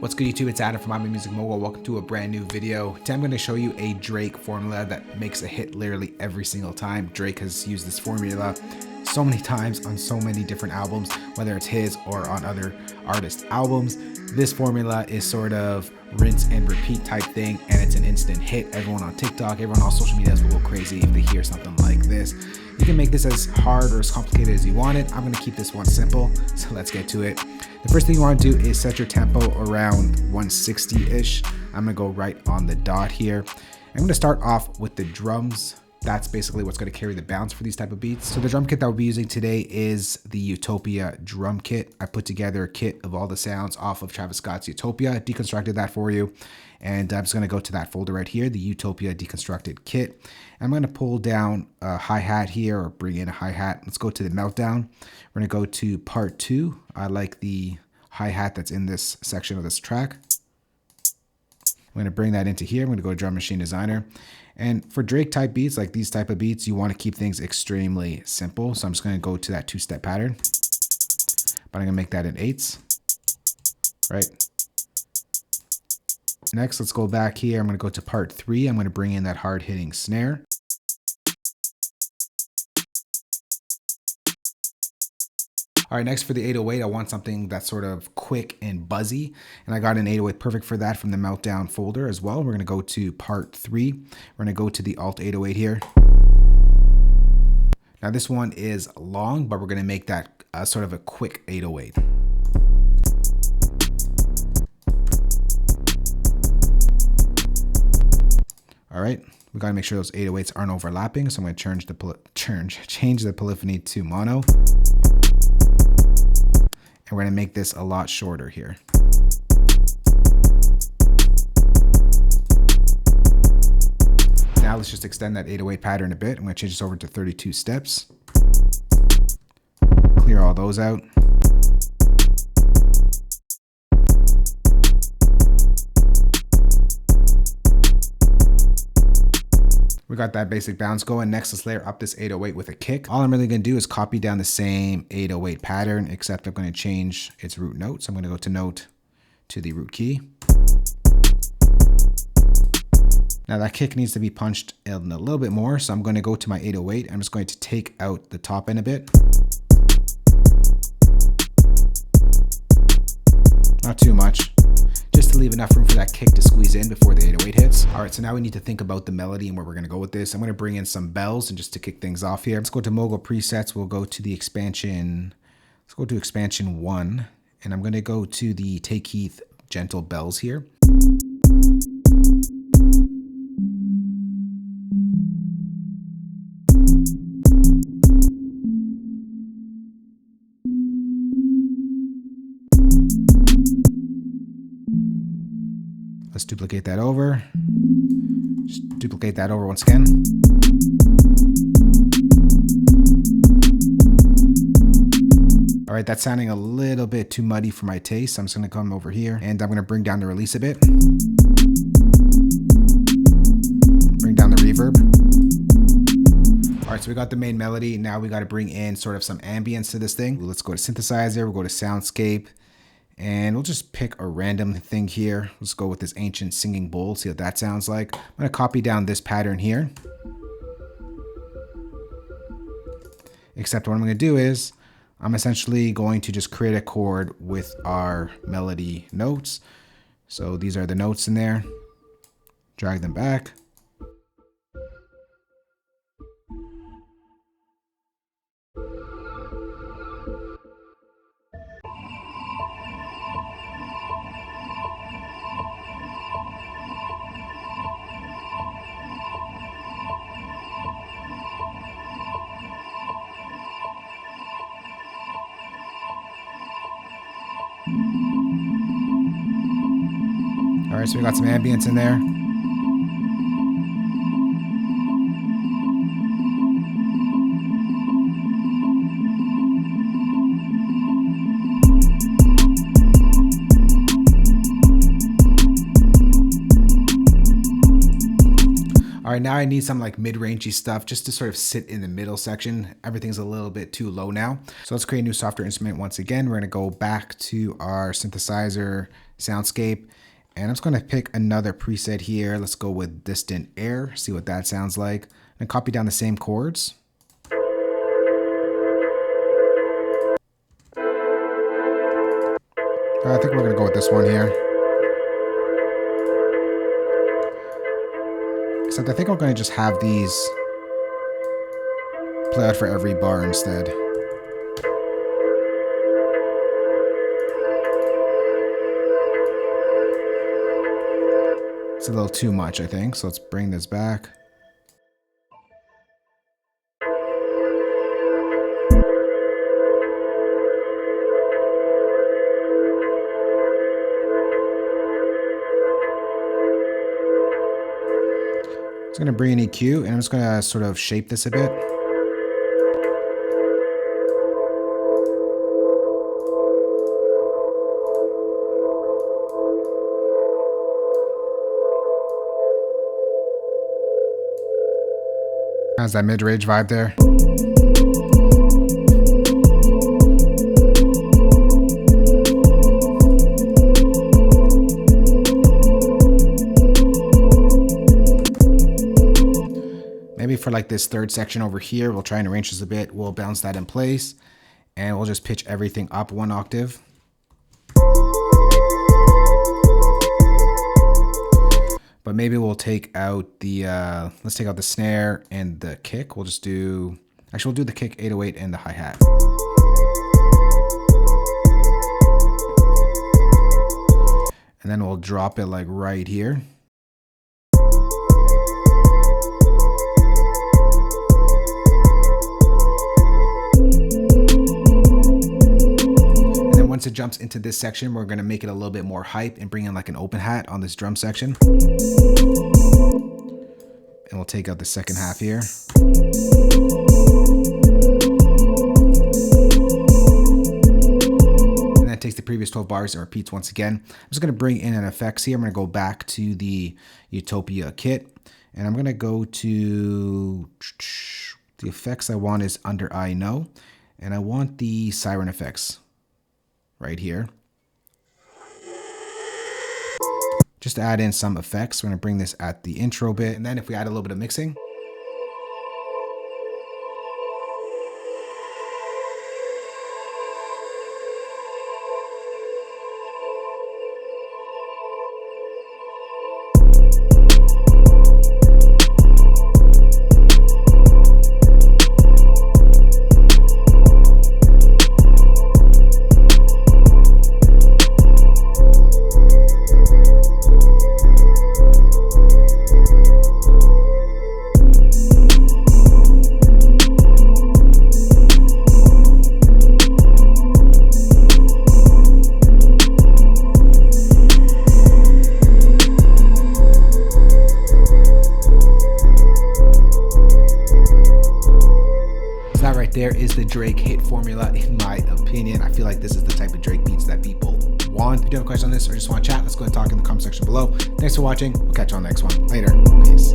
What's good YouTube, it's Adam from I'm a Music Mogul. Welcome to a brand new video. Today I'm going to show you a Drake formula that makes a hit literally every single time. Drake has used this formula so many times on so many different albums, whether it's his or on other artist albums. This formula is sort of rinse and repeat type thing, and it's an instant hit. Everyone on TikTok, everyone on social media will go crazy if they hear something like this. You can make this as hard or as complicated as you want it. I'm going to keep this one simple, so let's get to it. The first thing you want to do is set your tempo around 160-ish. I'm going to go right on the dot here. I'm going to start off with the drums. That's basically what's going to carry the bounce for these type of beats. So the drum kit that we'll be using today is the Utopia drum kit. I put together a kit of all the sounds off of Travis Scott's Utopia, deconstructed that for you. And I'm just going to go to that folder right here, the Utopia deconstructed kit. I'm going to pull down a hi-hat here, or bring in a hi-hat. Let's go to the meltdown. We're going to go to part 2. I like the hi-hat that's in this section of this track. I'm going to bring that into here. I'm going to go to Drum Machine Designer. And for Drake type beats, like these type of beats, you want to keep things extremely simple. So I'm just going to go to that 2-step pattern, but I'm going to make that in 8s, right? Next, let's go back here. I'm going to go to part 3. I'm going to bring in that hard hitting snare. All right, next for the 808, I want something that's sort of quick and buzzy. And I got an 808 perfect for that from the Meltdown folder as well. We're going to go to part 3. We're going to go to the Alt 808 here. Now this one is long, but we're going to make that sort of a quick 808. All right, we got to make sure those 808s aren't overlapping. So I'm going to change the polyphony to mono. And we're going to make this a lot shorter here. Now let's just extend that 808 pattern a bit. I'm going to change this over to 32 steps. Clear all those out. We got that basic bounce going. Next, let's layer up this 808 with a kick. All I'm really going to do is copy down the same 808 pattern, except I'm going to change its root note. So I'm going to go to note to the root key. Now that kick needs to be punched in a little bit more. So I'm going to go to my 808. I'm just going to take out the top end a bit. Not too much. Just to leave enough room for that kick to squeeze in before the 808 hits. All right, so now we need to think about the melody and where we're going to go with this. I'm going to bring in some bells and just to kick things off here. Let's go to Mogul presets. We'll go to the expansion. Let's go to expansion 1. And I'm going to go to the Take Heath gentle bells here. Let's duplicate that over. Just duplicate that over once again. All right, that's sounding a little bit too muddy for my taste. I'm just gonna come over here and I'm gonna bring down the release a bit. Bring down the reverb. All right, so we got the main melody. Now we gotta bring in sort of some ambience to this thing. Let's go to synthesizer, we'll go to soundscape. And we'll just pick a random thing here. Let's go with this ancient singing bowl, see what that sounds like. I'm gonna copy down this pattern here. Except what I'm gonna do is, I'm essentially going to just create a chord with our melody notes. So these are the notes in there. Drag them back. All right, so we got some ambience in there. All right, now I need some like mid-rangey stuff just to sort of sit in the middle section. Everything's a little bit too low now. So let's create a new software instrument once again. We're gonna go back to our synthesizer soundscape, and I'm just gonna pick another preset here. Let's go with distant air, see what that sounds like. And copy down the same chords. I think we're gonna go with this one here. Except I think I'm gonna just have these play out for every bar instead. It's a little too much, I think. So let's bring this back. I'm going to bring an EQ, and I'm just going to sort of shape this a bit. How's that mid-range vibe there? Maybe for like this third section over here, we'll try and arrange this a bit. We'll bounce that in place, and we'll just pitch everything up 1 octave. But maybe we'll take out the, let's take out the snare and the kick. We'll just do, actually we'll do the kick 808 and the hi-hat. And then we'll drop it like right here. Once it jumps into this section, we're going to make it a little bit more hype and bring in like an open hat on this drum section. And we'll take out the second half here. And that takes the previous 12 bars and repeats once again. I'm just going to bring in an effects here. I'm going to go back to the Utopia kit, and I'm going to go to the effects I want is under I know, and I want the siren effects right here. Just to add in some effects, we're going to bring this at the intro bit, and then if we add a little bit of mixing. There is the Drake hit formula, in my opinion. I feel like this is the type of Drake beats that people want. If you have a question on this or just want to chat, let's go and talk in the comment section below. Thanks for watching. We'll catch you on the next one. Later. Peace.